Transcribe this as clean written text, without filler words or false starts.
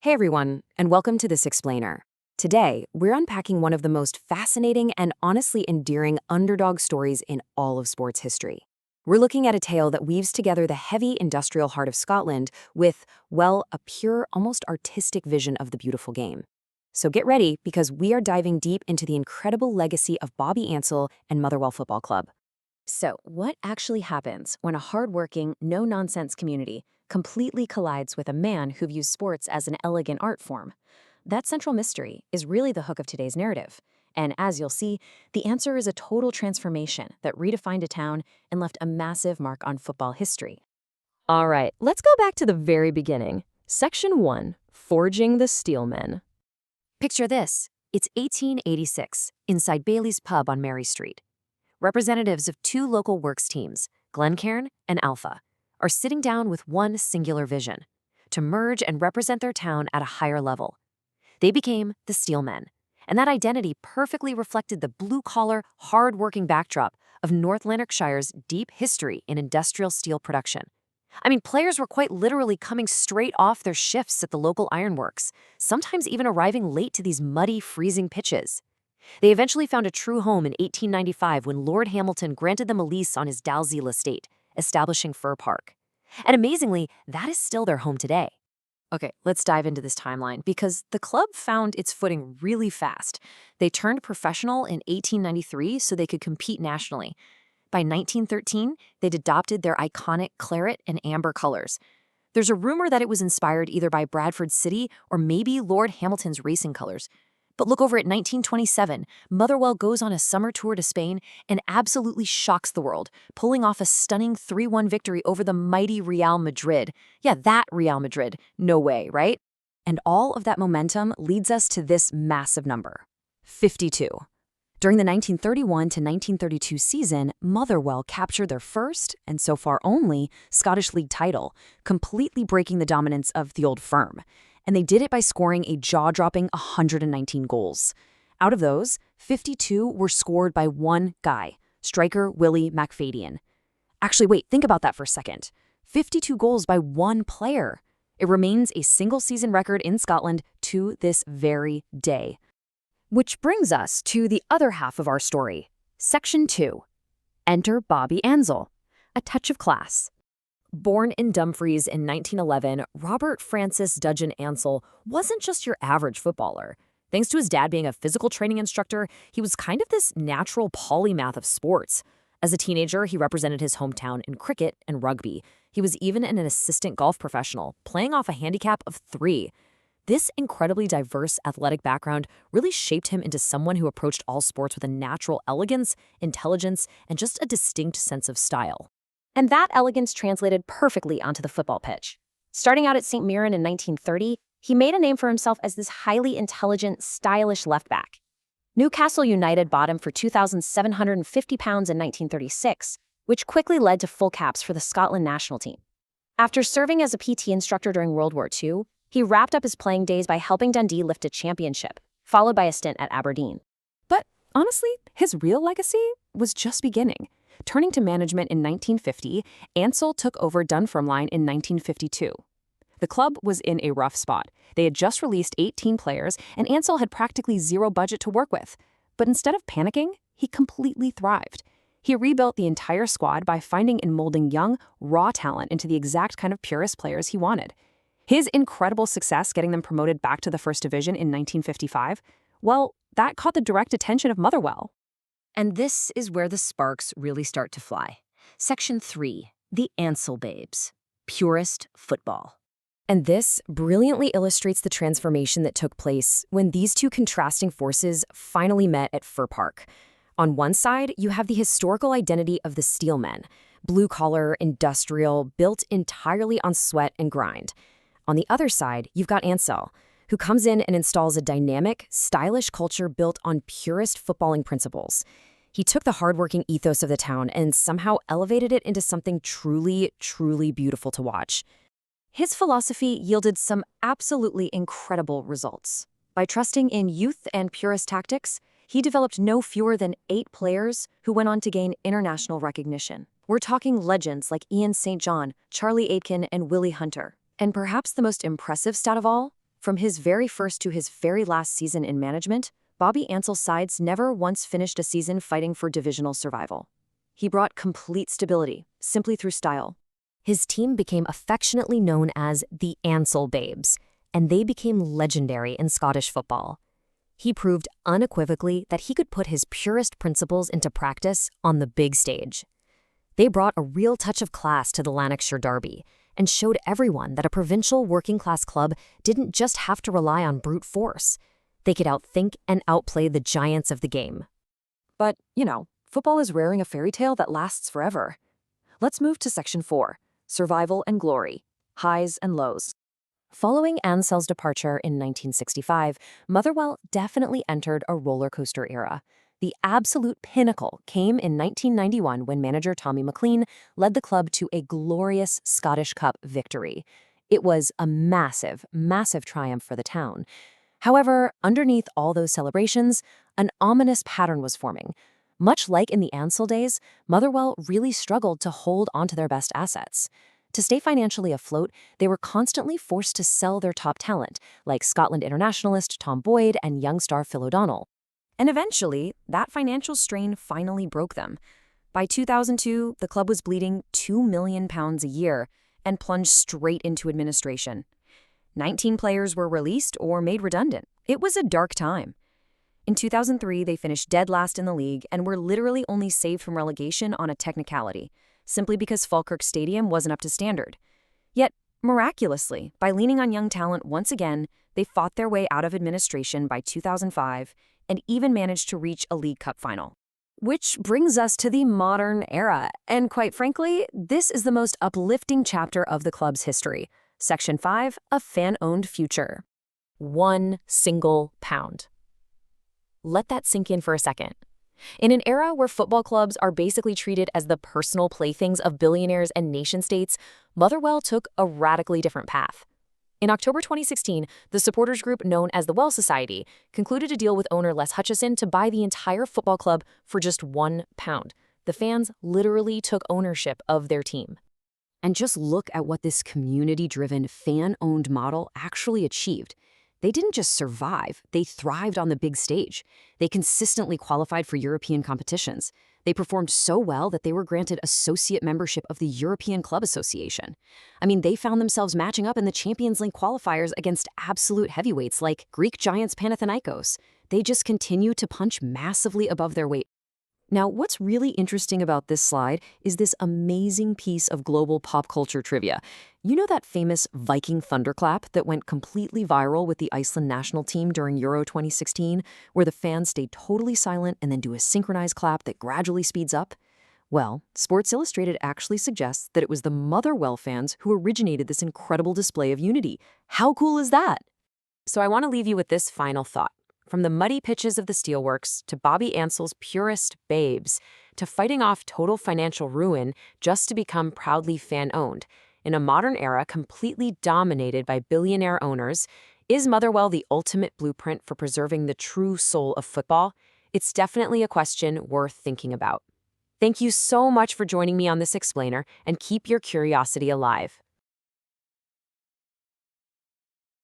Hey everyone, and welcome to This Explainer. Today, we're unpacking one of the most fascinating and honestly endearing underdog stories in all of sports history. We're looking at a tale that weaves together the heavy industrial heart of Scotland with, well, a pure, almost artistic vision of the beautiful game. So get ready, because we are diving deep into the incredible legacy of Bobby Ancell and Motherwell Football Club. So, what actually happens when a hardworking, no-nonsense community completely collides with a man who views sports as an elegant art form? That central mystery is really the hook of today's narrative. And as you'll see, the answer is a total transformation that redefined a town and left a massive mark on football history. All right, let's go back to the very beginning. Section 1, Forging the Steelmen. Picture this. It's 1886, inside Bailey's Pub on Mary Street. Representatives of two local works teams, Glencairn and Alpha, are sitting down with one singular vision: to merge and represent their town at a higher level. They became the Steelmen, and that identity perfectly reflected the blue-collar, hard-working backdrop of North Lanarkshire's deep history in industrial steel production. I mean, players were quite literally coming straight off their shifts at the local ironworks, sometimes even arriving late to these muddy, freezing pitches. They eventually found a true home in 1895 when Lord Hamilton granted them a lease on his Dalziel estate, establishing Fir Park. And amazingly, that is still their home today. Okay, let's dive into this timeline, because the club found its footing really fast. They turned professional in 1893 so they could compete nationally. By 1913, they'd adopted their iconic claret and amber colors. There's a rumor that it was inspired either by Bradford City or maybe Lord Hamilton's racing colors. But look over at 1927, Motherwell goes on a summer tour to Spain and absolutely shocks the world, pulling off a stunning 3-1 victory over the mighty Real Madrid. Yeah, that Real Madrid. No way, right? And all of that momentum leads us to this massive number: 52. During the 1931 to 1932 season, Motherwell captured their first, and so far only, Scottish League title, completely breaking the dominance of the old firm. And they did it by scoring a jaw-dropping 119 goals. Out of those, 52 were scored by one guy, striker Willie McFadyen. Actually, wait, think about that for a second. 52 goals by one player. It remains a single-season record in Scotland to this very day. Which brings us to the other half of our story. Section 2. Enter Bobby Ancell. A touch of class. Born in Dumfries in 1911, Robert Francis Dudgeon Ancell wasn't just your average footballer. Thanks to his dad being a physical training instructor, he was kind of this natural polymath of sports. As a teenager, he represented his hometown in cricket and rugby. He was even an assistant golf professional, playing off a handicap of 3. This incredibly diverse athletic background really shaped him into someone who approached all sports with a natural elegance, intelligence, and just a distinct sense of style. And that elegance translated perfectly onto the football pitch. Starting out at St. Mirren in 1930, he made a name for himself as this highly intelligent, stylish left-back. Newcastle United bought him for £2,750 in 1936, which quickly led to full caps for the Scotland national team. After serving as a PT instructor during World War II, he wrapped up his playing days by helping Dundee lift a championship, followed by a stint at Aberdeen. But honestly, his real legacy was just beginning. Turning to management in 1950, Ancell took over Dunfermline in 1952. The club was in a rough spot. They had just released 18 players, and Ancell had practically zero budget to work with. But instead of panicking, he completely thrived. He rebuilt the entire squad by finding and molding young, raw talent into the exact kind of purist players he wanted. His incredible success getting them promoted back to the First Division in 1955, well, that caught the direct attention of Motherwell. And this is where the sparks really start to fly. Section 3, the Ancell Babes, purist football. And this brilliantly illustrates the transformation that took place when these two contrasting forces finally met at Fir Park. On one side, you have the historical identity of the Steelmen, blue-collar, industrial, built entirely on sweat and grind. On the other side, you've got Ancell, who comes in and installs a dynamic, stylish culture built on purist footballing principles. He took the hardworking ethos of the town and somehow elevated it into something truly, truly beautiful to watch. His philosophy yielded some absolutely incredible results. By trusting in youth and purist tactics, he developed no fewer than 8 players who went on to gain international recognition. We're talking legends like Ian St. John, Charlie Aitken, and Willie Hunter. And perhaps the most impressive stat of all, From his very first to his very last season in management, Bobby Ancell's sides never once finished a season fighting for divisional survival. He brought complete stability, simply through style. His team became affectionately known as the Ancell Babes, and they became legendary in Scottish football. He proved unequivocally that he could put his purest principles into practice on the big stage. They brought a real touch of class to the Lanarkshire Derby and showed everyone that a provincial working-class club didn't just have to rely on brute force. They could outthink and outplay the giants of the game. But, football is raring a fairy tale that lasts forever. Let's move to Section 4, Survival and Glory, Highs and Lows. Following Ancell's departure in 1965, Motherwell definitely entered a roller coaster era. The absolute pinnacle came in 1991 when manager Tommy McLean led the club to a glorious Scottish Cup victory. It was a massive, massive triumph for the town. However, underneath all those celebrations, an ominous pattern was forming. Much like in the Ancell days, Motherwell really struggled to hold onto their best assets. To stay financially afloat, they were constantly forced to sell their top talent, like Scotland internationalist Tom Boyd and young star Phil O'Donnell. And eventually, that financial strain finally broke them. By 2002, the club was bleeding £2 million a year and plunged straight into administration. 19 players were released or made redundant. It was a dark time. In 2003, they finished dead last in the league and were literally only saved from relegation on a technicality, simply because Falkirk Stadium wasn't up to standard. Yet, miraculously, by leaning on young talent once again, they fought their way out of administration by 2005 and even managed to reach a League Cup final. Which brings us to the modern era, and quite frankly, this is the most uplifting chapter of the club's history. Section 5, A Fan-Owned Future. £1 single pound. Let that sink in for a second. In an era where football clubs are basically treated as the personal playthings of billionaires and nation-states, Motherwell took a radically different path. In October 2016, the supporters group known as the Well Society concluded a deal with owner Les Hutchison to buy the entire football club for just £1. The fans literally took ownership of their team. And just look at what this community-driven, fan-owned model actually achieved. They didn't just survive, they thrived on the big stage. They consistently qualified for European competitions. They performed so well that they were granted associate membership of the European Club Association. I mean, they found themselves matching up in the Champions League qualifiers against absolute heavyweights like Greek giants Panathinaikos. They just continue to punch massively above their weight. Now, what's really interesting about this slide is this amazing piece of global pop culture trivia. You know that famous Viking thunderclap that went completely viral with the Iceland national team during Euro 2016, where the fans stayed totally silent and then do a synchronized clap that gradually speeds up? Well, Sports Illustrated actually suggests that it was the Motherwell fans who originated this incredible display of unity. How cool is that? So I want to leave you with this final thought. From the muddy pitches of the steelworks to Bobby Ancell's purest babes, to fighting off total financial ruin just to become proudly fan-owned, in a modern era completely dominated by billionaire owners, is Motherwell the ultimate blueprint for preserving the true soul of football? It's definitely a question worth thinking about. Thank you so much for joining me on this explainer, and keep your curiosity alive.